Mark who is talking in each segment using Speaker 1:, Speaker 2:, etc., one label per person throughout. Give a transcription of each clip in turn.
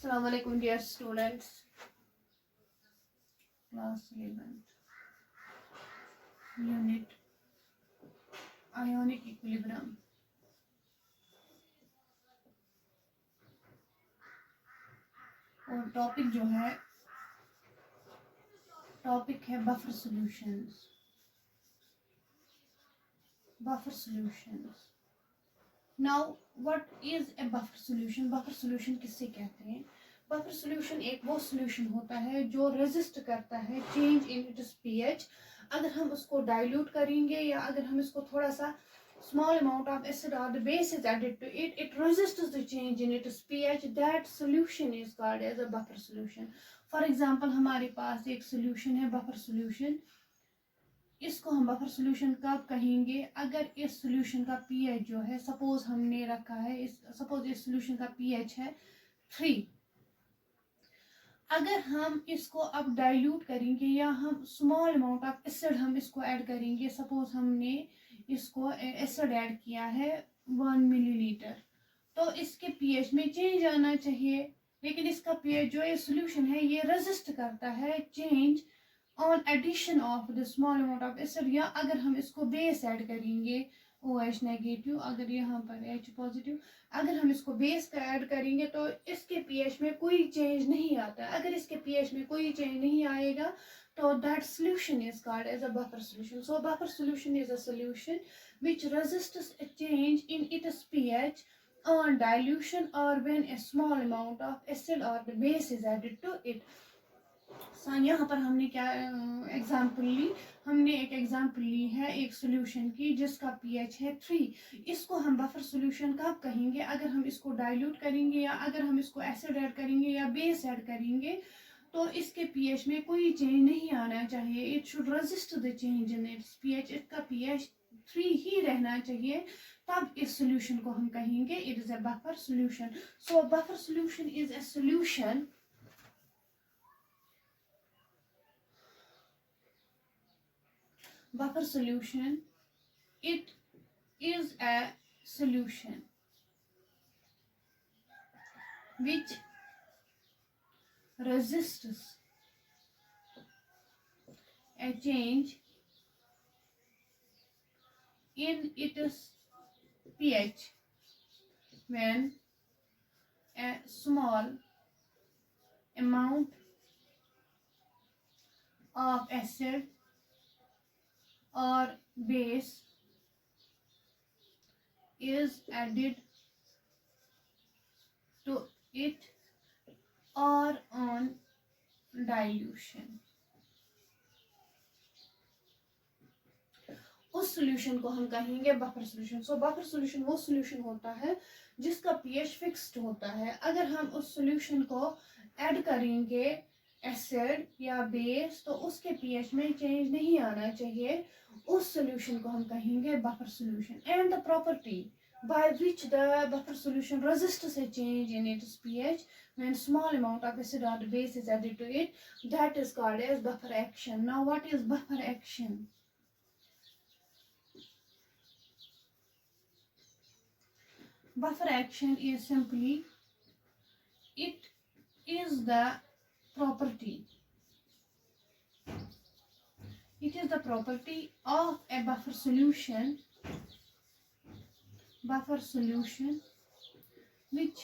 Speaker 1: Assalamu alaikum dear students, class 11, unit ionic equilibrium। और topic जो है buffer solutions. Now what is a buffer solution? Buffer solution किससे कहते हैं? Buffer solution एक वो सॉल्यूशन होता है जो रेजिस्ट करता है चेंज इन इट्स पीएच। अगर हम उसको डाइल्यूट करेंगे या अगर हम इसको थोड़ा सा small amount of acid or the base is added to it, it resists the change in its pH. That solution is called as a buffer solution. For example, हमारे पास एक solution है buffer solution। इसको हम buffer solution कब कहेंगे? अगर इस solution का pH जो है, सपोज हमने रखा है सपोज इस सॉल्यूशन का pH है 3। अगर हम इसको अब डाइल्यूट करेंगे या हम स्मॉल अमाउंट ऑफ एसिड हम इसको ऐड करेंगे, सपोज हमने इसको एसिड ऐड किया है 1 मिलीलीटर, तो इसके पीएच में चेंज आना चाहिए। लेकिन इसका पीएच जो ये सॉल्यूशन है ये रेजिस्ट करता है change on addition of the small amount of acid. या अगर हम इसको बेस ऐड करेंगे OH नेगेटिव, अगर यहाँ पर H पॉजिटिव, अगर हम इसको बेस का ऐड करेंगे तो इसके पीएच में कोई चेंज नहीं आता। अगर इसके पीएच में कोई चेंज नहीं आएगा तो that solution is called as a buffer solution. So buffer solution is a solution which resists a change in its pH on dilution or when a small amount of acid or the base is added to it. यहाँ पर हमने क्या example ली? हमने एक example ली है एक solution की जिसका पीएच है 3। इसको हम बफर सॉल्यूशन कब कहेंगे? अगर हम इसको डाइल्यूट करेंगे या अगर हम इसको एसिड ऐड करेंगे या बेस ऐड करेंगे तो इसके पीएच में कोई चेंज नहीं आना चाहिए। It should resist the change in its pH. इसका पीएच 3 ही रहना चाहिए, तब इस सॉल्यूशन को हम कहेंगे it is a buffer solution. So buffer solution is a solution buffer solution, it is a solution which resists a change in its pH when a small amount of acid or base is added to it or on dilution। उस solution को हम कहेंगे buffer solution. सो buffer solution वो solution होता है जिसका pH fixed होता है। अगर हम उस सॉल्यूशन को ऐड करेंगे एसिड या बेस तो उसके पीएच में चेंज नहीं आना चाहिए। उस सॉल्यूशन को हम कहेंगे buffer solution. And the property by which the buffer solution resists a change in its pH when small amount of acid or the base is added to it, that is called as buffer action. Now what is buffer action? Buffer action is simply it is the property of a buffer solution which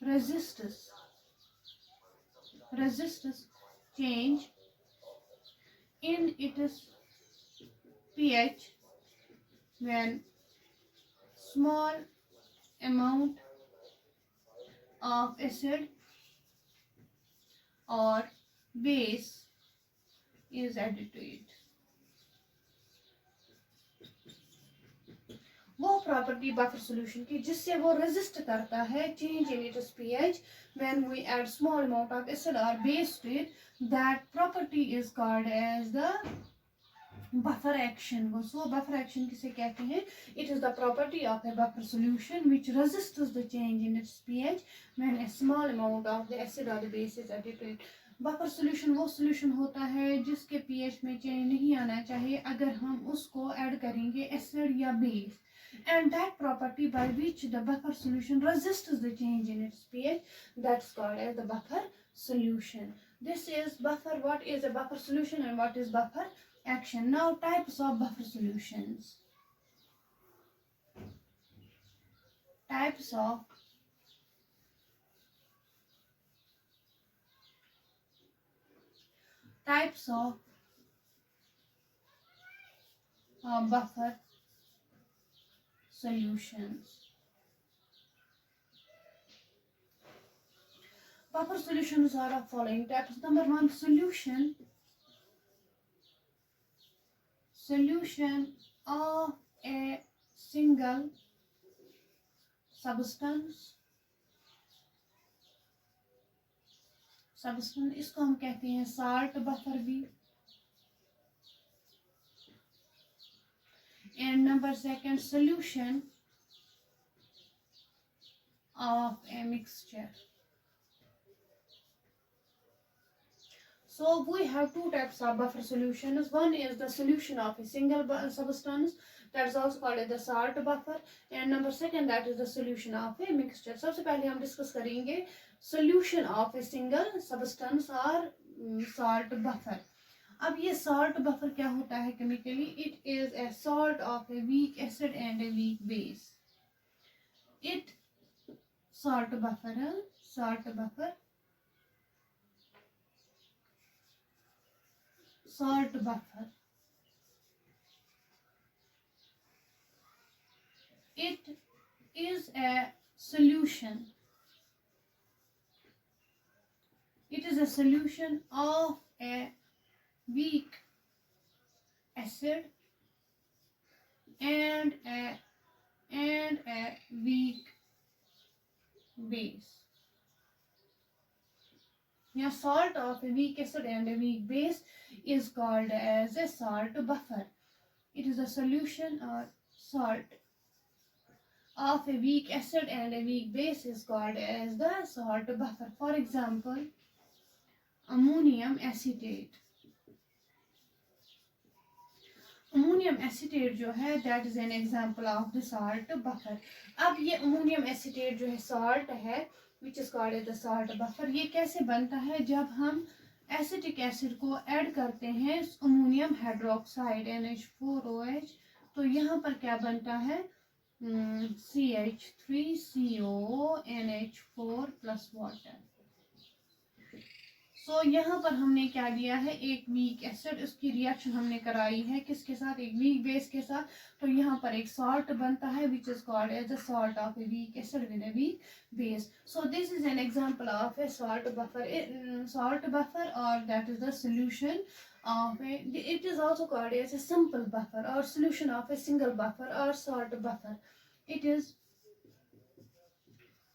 Speaker 1: resists change in its pH when small amount of acid or base is added to it। वो property buffer solution की जिससे वो resist करता है change in its pH when we add small amount of acid और base to it, that property is called as the buffer action. So buffer action किसे कहते हैं? It is the property of a buffer solution which resists the change in its pH when a small amount of the acid और the base is added to it. Buffer solution वो solution होता है जिसके pH में change नहीं आना चाहिए अगर हम उसको ऐड करेंगे एसिड या base. and that property by which the buffer solution resists the change in its pH, that's called as the buffer solution. This is buffer. What is a buffer solution and what is buffer action? Now, types of buffer solutions. Types of buffer solutions. Buffer solutions are of following types. Number one, solution of a single substance इसको हम कहते हैं salt buffer भी. And number second, solution of a mixture. So we have two types of buffer solutions. One is the solution of a single substance, that is also called the salt buffer, and number second, that is the solution of a mixture. सबसे पहले हम discuss करेंगे solution of a single substance और salt buffer. अब ये salt buffer क्या होता है chemically? It is a salt of a weak acid and a weak base. Salt buffer. It is a solution. It is a solution of a weak acid and a weak base. Now, salt of a weak acid and a weak base is called as a salt buffer. It is a solution or salt of a weak acid and a weak base is called as the salt buffer. For example, ammonium acetate. Ammonium acetate जो है, that is an example of the salt buffer. अब ये ammonium acetate जो है salt है, which is called as the salt buffer. ये कैसे बनता है? जब हम एसिटिक एसिड को ऐड करते हैं अमोनियम हाइड्रोक्साइड NH4OH, तो यहाँ पर क्या बनता है? CH3CO NH4 plus water. सो यहाँ पर हमने क्या लिया है? एक वीक एसिड, उसकी रिएक्शन हमने कराई है किसके साथ? एक वीक बेस के साथ. तो यहाँ पर एक सॉल्ट बनता है which is called as the salt of a weak acid with a weak base. So this is an example of a salt buffer और that is the solution of a, it is also called as a simple buffer or solution of a single buffer or salt buffer. It is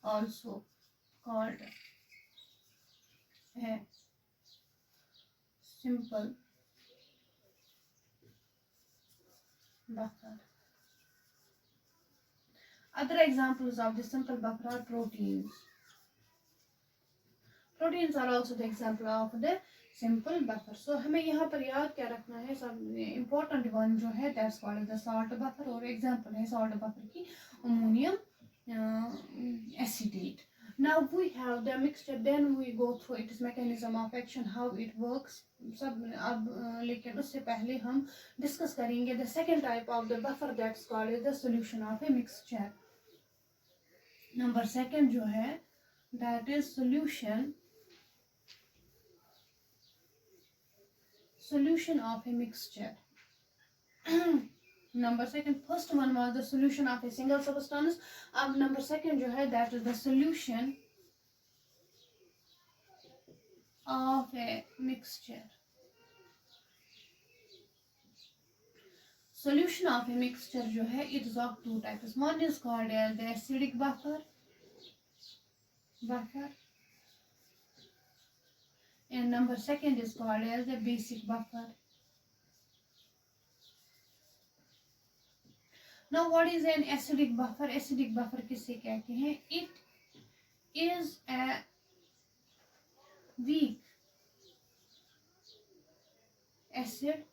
Speaker 1: also called a simple buffer. Other examples of the simple buffer are proteins. Proteins are also the example of the simple buffer. So हमें यहाँ पर याद क्या रखना है? सब important one जो है that's called the salt buffer और example है salt buffer की ammonium acetate. Now we have the mixture, then we go through its mechanism of action, how it works. सब अब लेकिन उससे पहले हम discuss करेंगे the second type of the buffer that's called the solution of a mixture. Number second जो है that is solution of a mixture. Number second, first one was the solution of a single substance. अब number second जो है that is the solution of a mixture. Solution of a mixture जो है it is of two types. One is called as the acidic buffer and number second is called as the basic buffer. Now what is an acidic buffer? Acidic buffer किसे कहते हैं? It is a weak acid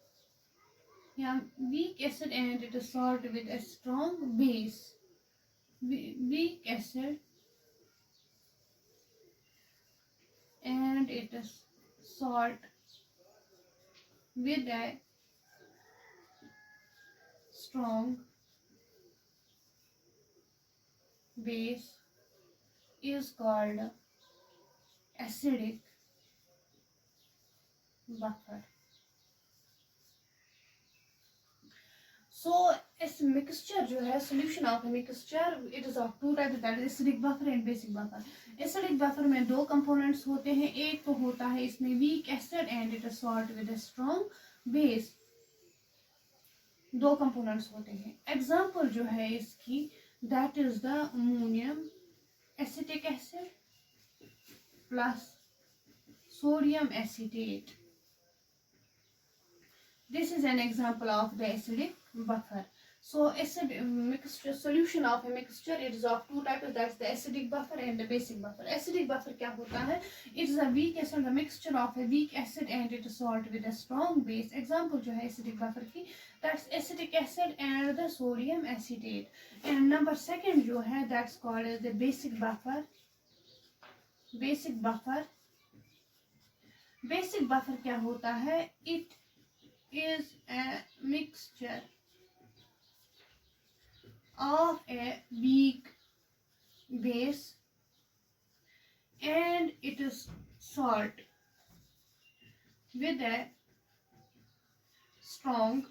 Speaker 1: या weak acid and it is salt with a strong base. Weak acid and it is salt with a strong base is called acidic buffer. So इस mixture जो है solution of a mixture it is of two types, that is acidic buffer and basic buffer. Acidic buffer में दो components होते हैं, एक तो होता है इसमें weak acid and it is salt with a strong base, दो components होते हैं. Example जो है इसकी that is the ammonium acetic acid plus sodium acetate. This is an example of the acidic buffer. So acid mixture solution of a mixture it is of two types, that's the acidic buffer and the basic buffer. Acidic buffer क्या होता है? It is a weak acid, a mixture of a weak acid and it is salt with a strong base. Example जो है acidic buffer की that's acetic acid and the sodium acetate. And number second जो है that's called as the basic buffer. Basic buffer. Basic buffer क्या होता है? It is a mixture of a weak base and it is salt with a strong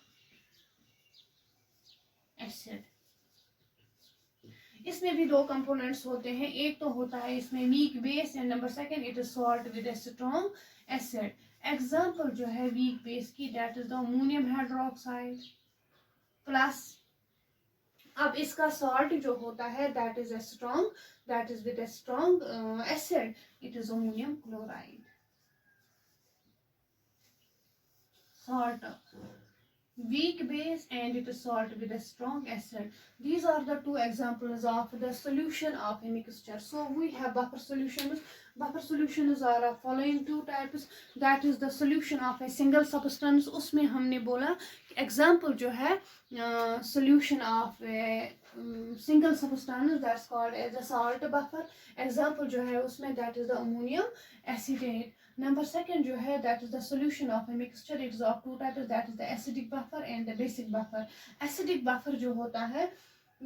Speaker 1: acid. इसमें भी दो components होते हैं, एक तो होता है इसमें weak base and number second it is salt with a strong acid. Example जो है वीक बेस की that is the ammonium hydroxide plus अब इसका सॉल्ट जो होता है that is a strong, that is with a strong acid, it is ammonium chloride. Salt, weak base and it is salt with a strong acid. These are the two examples of the solution of a mixture. So we have buffer solutions. Buffer solutions are of following two types, that is the solution of a single substance. उसमें हमने बोला example जो है solution of a single substance that's called as a salt buffer. Example जो है उसमें that is the ammonium acetate. Number second जो है that is the solution of a mixture, it is of two types, that is the acidic buffer and the basic buffer. Acidic buffer जो होता है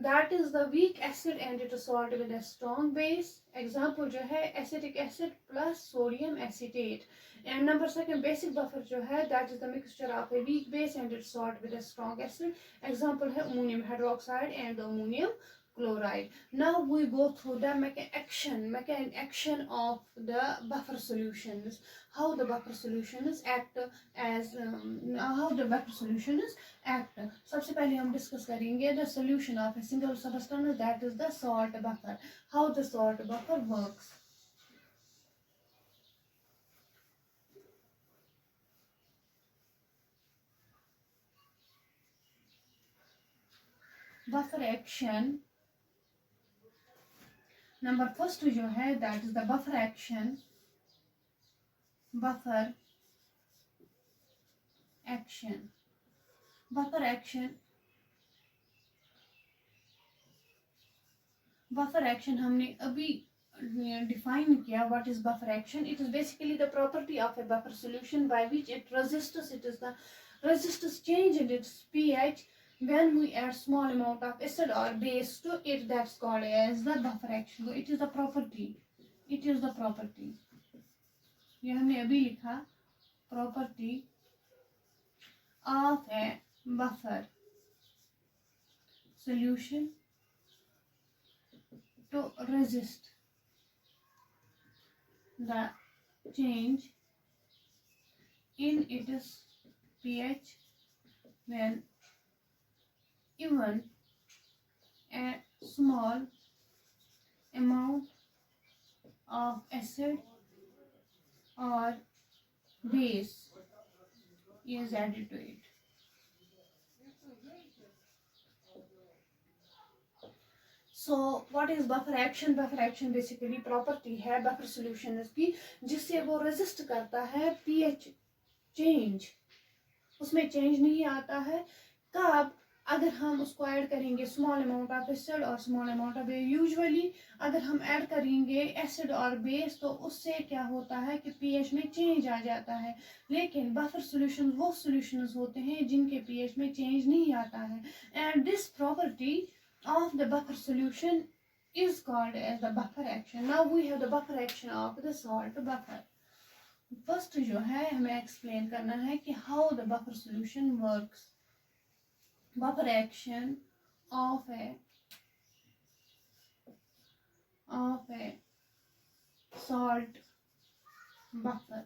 Speaker 1: that is the weak acid and it is salt with a strong base. Example जो है acetic acid plus sodium acetate. And number second basic buffer जो है that is the mixture of a weak base and it is salt with a strong acid. Example है ammonium hydroxide and ammonium chloride. Now we go through the action of the buffer solutions. How the buffer solutions act as how the buffer solutions act. सबसे पहले हम discuss करेंगे the solution of a single substance, that is the salt buffer. How the salt buffer works. Buffer action. Number first जो है that is the buffer action. Buffer action, buffer action, buffer action हमने अभी define किया. What is buffer action? It is basically the property of a buffer solution by which it resists, it is the resists change in it's pH when we add small amount of acid or base to it, that's called as the buffer action. So it is the property, it is the property, ये हमने अभी लिखा, property of a buffer solution to resist the change in its pH when even a small amount of acid or base is added to it. So what is buffer action? Buffer action basically property है buffer solution की जिससे वो resist करता है pH change उसमें change नहीं आता है। कब? अगर हम उसको ऐड करेंगे स्मॉल अमाउंट ऑफ एसिड और small amount of base. Usually अगर हम ऐड करेंगे एसिड और बेस तो उससे क्या होता है कि पीएच में चेंज आ जाता है। लेकिन बफर सॉल्यूशन वो सॉल्यूशंस होते हैं जिनके पीएच में चेंज नहीं आता है। And this property of the buffer solution is called as the buffer action. Now we have the buffer action of the salt buffer. First जो है हमें explain करना है कि how the buffer solution works. Buffer action of a salt buffer.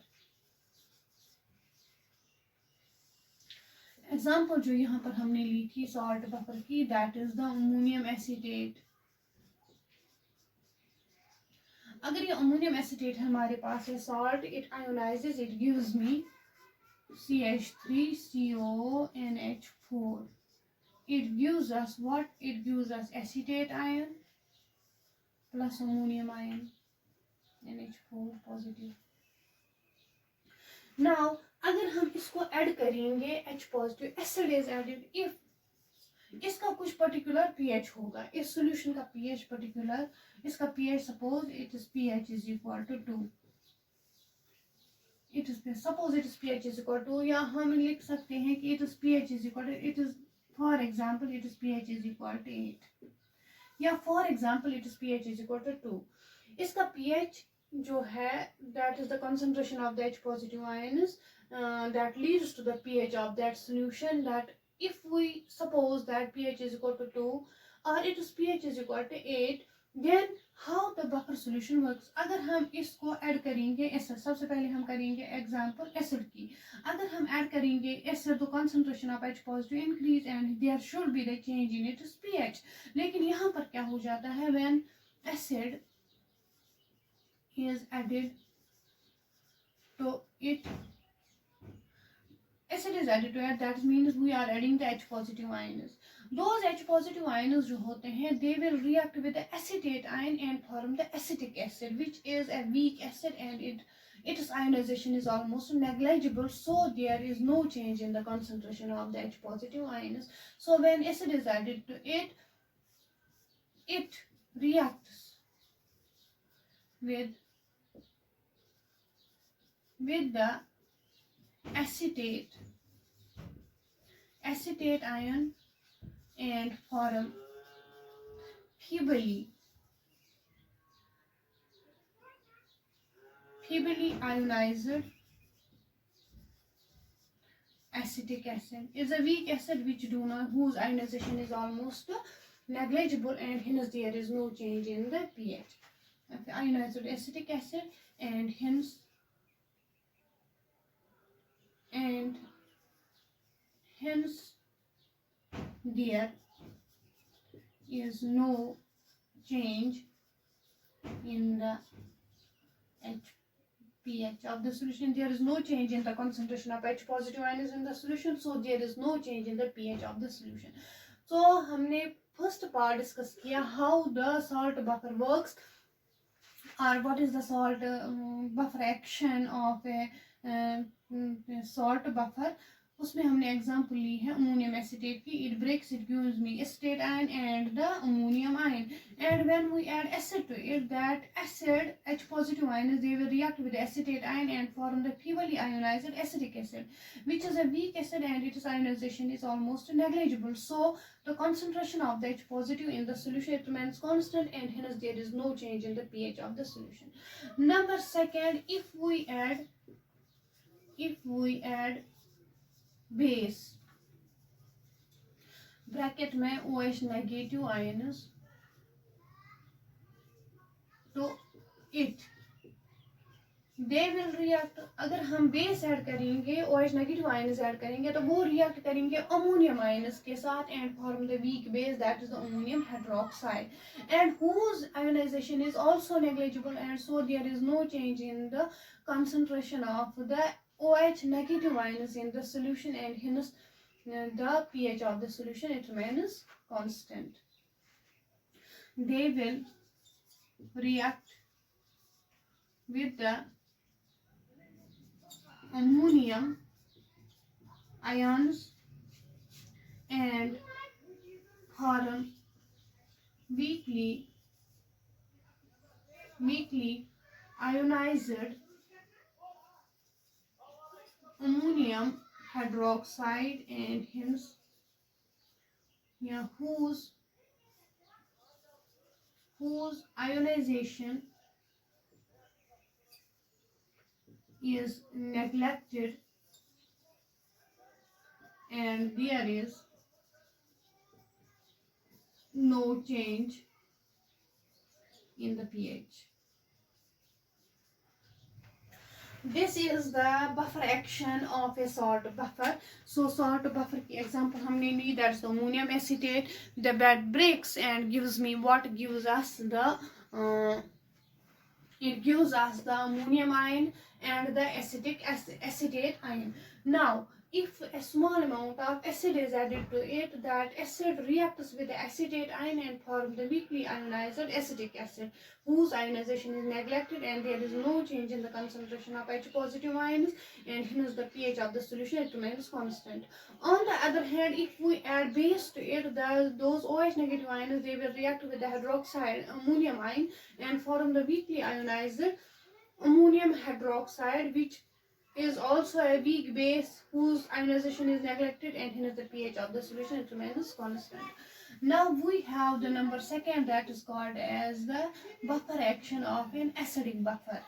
Speaker 1: Example जो यहाँ पर हमने ली थी सॉल्ट बफर की, that is the ammonium acetate. अगर ये अमोनियम एसीटेट हमारे पास है salt, it ionises, it gives me CH3CONH4. It gives us what? It gives us acetate ion plus ammonium ion, NH4 positive. Now अगर हम इसको add करेंगे H positive, acid is added, if इसका कुछ particular pH होगा, इस solution का pH particular, इसका pH suppose it is pH is equal to 2, it is suppose it is pH is equal to, या हम लिख सकते हैं कि it is pH is equal to, it is for example it is pH is equal to 8, या for example it is pH is equal to 2। इसका pH जो है that is the concentration of the H positive ions that leads to the pH of that solution. That if we suppose that pH is equal to 2 or it is pH is equal to 8, then how the buffer solution works. अगर हम इसको add करेंगे acid, सबसे पहले हम करेंगे example acid की। अगर हम ऐड करेंगे एसिड तो concentration of H positive increase and there should be the change in its pH. लेकिन यहाँ पर क्या हो जाता है, when acid is added to it, acid is added to it, that means we are adding the H positive ions. Those H positive ions जो होते हैं they will react with the acetate ion and form the acetic acid, which is a weak acid and its ionization is almost negligible, so there is no change in the concentration of the H positive ions. So when acid is added to it, it reacts with the acetate ion and form feebly ionized acetic acid. Is a weak acid whose ionization is almost negligible and hence there is no change in the pH. Ionized acetic acid and hence there is no change in the pH of the solution. There is no change in the concentration of H positive ions in the solution, so there is no change in the pH of the solution. So हमने first part discuss किया how the salt buffer works or what is the salt buffer action of a salt buffer. उसमें हमने example ली है ammonium acetate की, it breaks, it gives me acetate ion and the ammonium ion, and when we add acid to it, that acid H positive ions they will react with the acetate ion and form the feebly ionized acetic acid, which is a weak acid and its ionization is almost negligible, so the concentration of the H positive in the solution it remains constant and hence there is no change in the pH of the solution. Number second, if we add base bracket में OH negative ions, तो it they will react, अगर हम base add करेंगे OH negative ions add करेंगे तो वो react करेंगे ammonium ions के साथ and form the weak base that is the ammonium hydroxide and whose ionization is also negligible and so there is no change in the concentration of the OH negative ions in the solution and hence the pH of the solution it remains constant. They will react with the ammonium ions and form weakly ionized ammonium hydroxide and hence whose ionization is neglected and there is no change in the pH. This is the buffer action of a salt buffer. So salt buffer की example हमने ली, that's the ammonium acetate. The that breaks and gives me what gives us the it gives us the ammonium ion and the acetate ion. Now if a small amount of acid is added to it, that acid reacts with the acetate ion and forms the weakly ionized acetic acid, whose ionization is neglected and there is no change in the concentration of H positive ions, and hence the pH of the solution it remains constant. On the other hand, if we add base to it, those OH negative ions, they will react with the hydroxide ammonium ion and form the weakly ionized ammonium hydroxide, which is also a weak base whose ionization is neglected, and hence the pH of the solution it remains constant. Now we have the number second, that is called as the buffer action of an acidic buffer.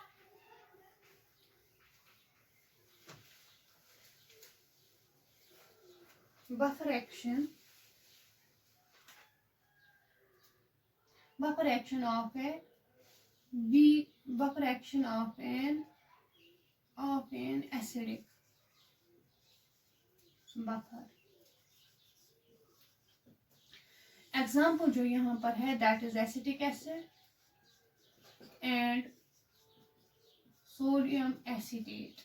Speaker 1: Buffer action of a buffer action of an acidic buffer. Example जो यहाँ पर है, that is acetic acid and sodium acetate.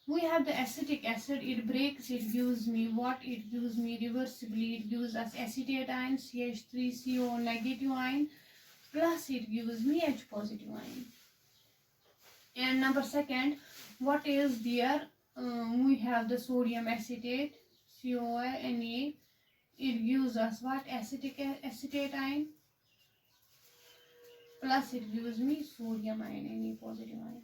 Speaker 1: We have the acetic acid, it breaks, it gives me what? It gives me reversibly, it gives us acetate ion, CH3CO negative ion, plus it gives me H positive ion. And number second, what is there? We have the sodium acetate, CONA, it gives us what? Acetate ion, plus it gives me sodium ion, Na positive ion.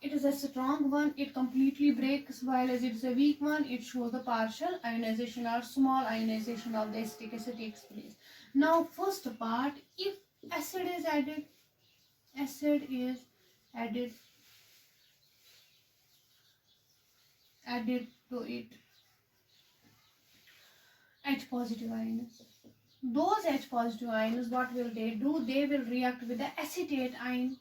Speaker 1: It is a strong one, it completely breaks, while as it is a weak one, it shows the partial ionization or small ionization of the acetic acid takes place. Now first part, if acid is added to it, H positive ions. Those H positive ions, what will they do? They will react with the acetate ion,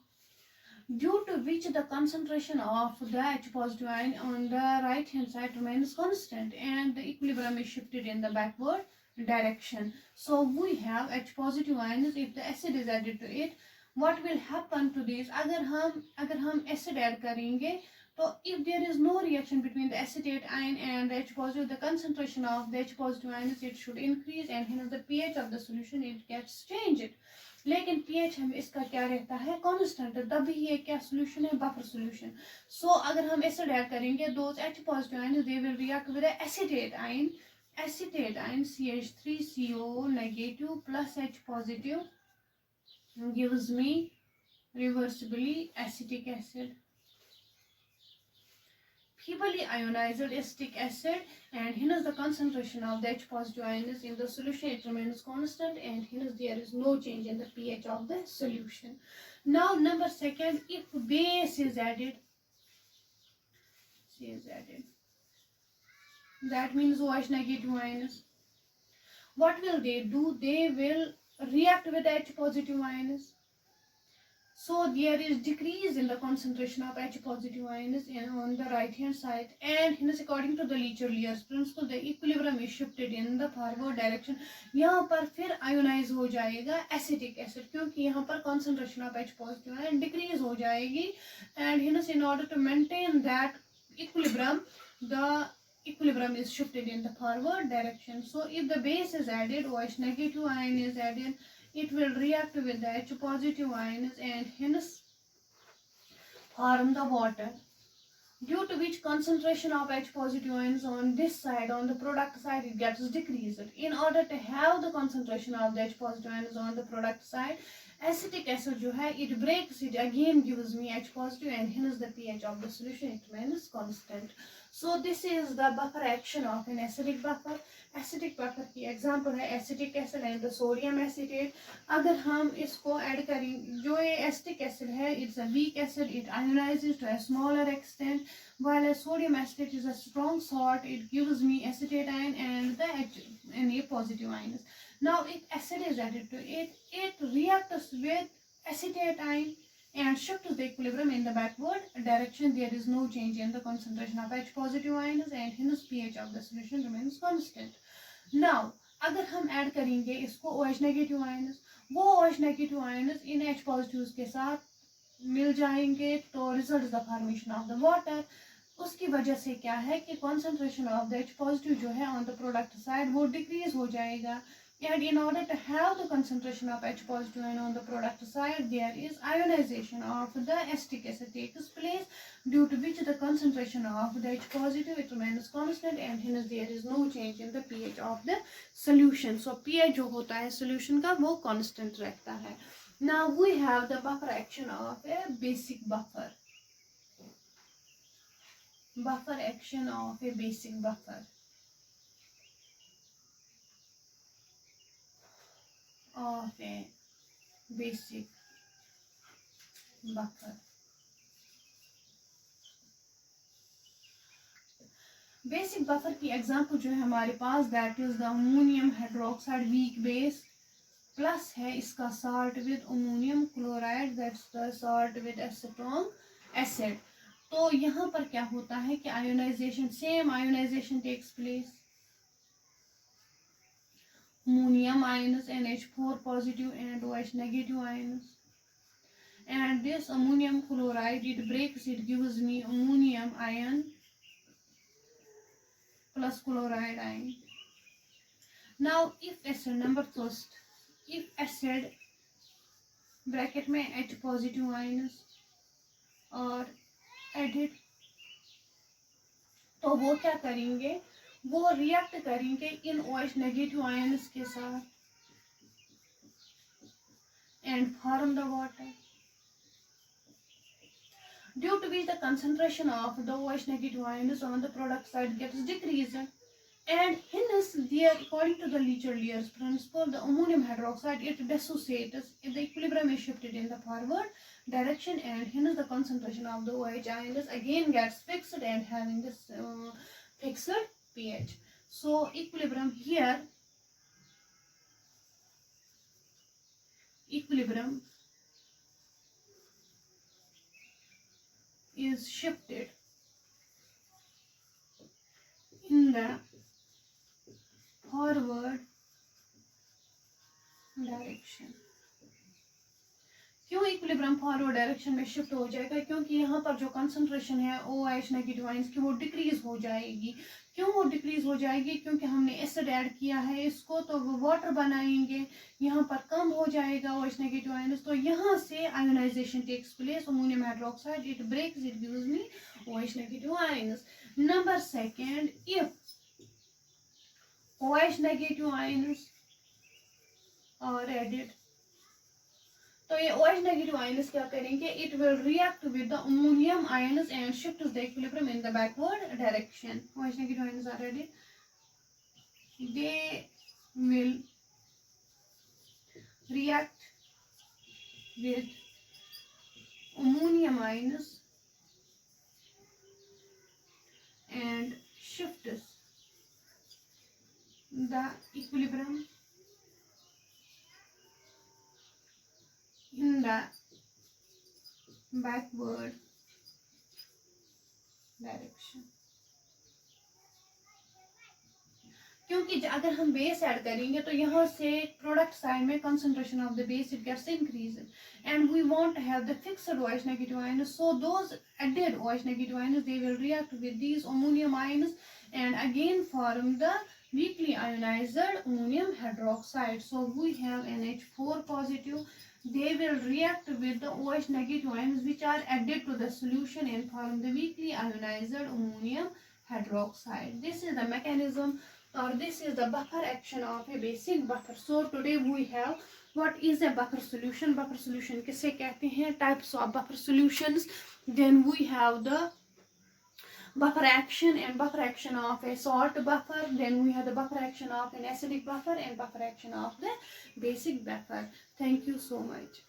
Speaker 1: due to which the concentration of the H positive ion on the right hand side remains constant and the equilibrium is shifted in the backward direction. So we have H positive ions, if the acid is added to it, what will happen to this? अगर हम acid add करेंगे, तो if there is no reaction between the acetate ion and the H positive, the concentration of the H positive ions it should increase and hence the pH of the solution it gets changed. लेकिन pH हम इसका क्या रहता है? Constant, तभी ये क्या solution है? Buffer solution. सो अगर हम एसिड ऐड करेंगे, those H positive ions they will react with the acetate ion CH3CO negative plus H positive gives me reversibly acetic acid, feebly ionized acetic acid, and hence the concentration of the H positive ions in the solution it remains constant and hence there is no change in the pH of the solution. Now number second, if base is added, that means OH negative ions, what will they do? They will react with H positive ions. So there is decrease in the concentration of H positive ions on the right hand side, and hence according to the Lecher-Lier's principle the equilibrium is shifted in the forward direction. यहाँ पर फिर ionize हो जाएगा acetic acid, क्योंकि यहाँ पर concentration of H positive ion decrease हो जाएगी, and hence in order to maintain that equilibrium, the equilibrium is shifted in the forward direction. So if the base is added, OH negative ion is added, it will react with the H positive ions and hence form the water. due to which concentration of H positive ions on this side, on the product side, it gets decreased. In order to have the concentration of the H positive ions on the product side, acetic acid जो है, it breaks it, again gives me H positive, and hence the pH of the solution, it remains constant. So this is the buffer action of an acidic buffer. Acidic buffer की example है acetic acid and the sodium acetate. अगर हम इसको add करें, जो ये acetic acid है, it's a weak acid, it ionises to a smaller extent, while a sodium acetate is a strong salt, it gives me acetate ion and the Na positive ions. Now if acid is added to it, it reacts with acetate ion and shifts the equilibrium in the backward direction. There is no change in the concentration of H positive ions and hence pH of the solution remains constant. Now अगर हम add करेंगे इसको OH negative ions, वो OH negative ions in H positives के साथ मिल जाएंगे तो result the formation of the water. उसकी वजह से क्या है कि concentration of the H positive जो है ऑन द प्रोडक्ट साइड वो डिक्रीज हो जाएगा. And in order to have the concentration of H positive ion on the product side, there is ionization of the acetic acid takes place, due to which the concentration of the H positive, it remains constant and hence there is no change in the pH of the solution. So pH जो होता है solution का वो constant रहता है. Now we have the buffer action of a basic buffer. Buffer action of a basic buffer. Of a basic buffer. Basic buffer की example जो है हमारे पास, that is the ammonium hydroxide weak base, plus है इसका salt with ammonium chloride, that's the salt with acetone acid. तो यहाँ पर क्या होता है कि ionisation, same ionisation takes place. Ammonium ions NH4 positive and OH negative ions, and this ammonium chloride, it breaks, it gives me ammonium ion plus chloride ion. Now if acid, number first, if acid bracket में H positive ions और added, तो वो क्या करेंगे, वो react करेंगे इन OH negative ions के साथ and form the water, due to which the concentration of the OH negative ions on the product side gets decreased, and hence there, according to the Lecher-Lear's principle, the ammonium hydroxide, it dissociates, the equilibrium is shifted in the forward direction and hence the concentration of the OH ions again gets fixed and having this fixed pH. So equilibrium here, equilibrium is shifted in the forward direction. क्यों equilibrium forward direction में shift हो जाएगा? क्योंकि यहाँ पर जो concentration है OH negative ions की वो डिक्रीज हो जाएगी. क्यों वो डिक्रीज हो जाएगी? क्योंकि हमने एसिड ऐड किया है इसको, तो वो वाटर बनाएंगे, यहाँ पर कम हो जाएगा OH नेगेटिव आयंस, तो यहाँ से ionisation takes place, ammonium hydroxide, it breaks, it gives me OH negative ions. Number second, if OH negative ions are added, तो ये OH नेगेटिव आयंस क्या करेंगे, it will react with the ammonium ions and shift the equilibrium in the backward direction. OH negative ions are added, they will react with ammonium ions and shifts the equilibrium in the backward direction. क्योंकि अगर हम base add करेंगे तो यहाँ से product side में concentration of the base, it gets increased and we want to have the fixed OH negative ions, so those added OH negative ions, they will react with these ammonium ions and again form the weakly ionized ammonium hydroxide. So we have NH4 positive, they will react with the OH negative ions which are added to the solution and form the weakly ionized ammonium hydroxide. This is the mechanism, or this is the buffer action of a basic buffer. So today we have what is a buffer solution. Buffer solution किसे कहते हैं, types of buffer solutions. Then we have the buffer action and buffer action of a salt buffer. Then we have the buffer action of an acidic buffer and buffer action of the basic buffer. Thank you so much.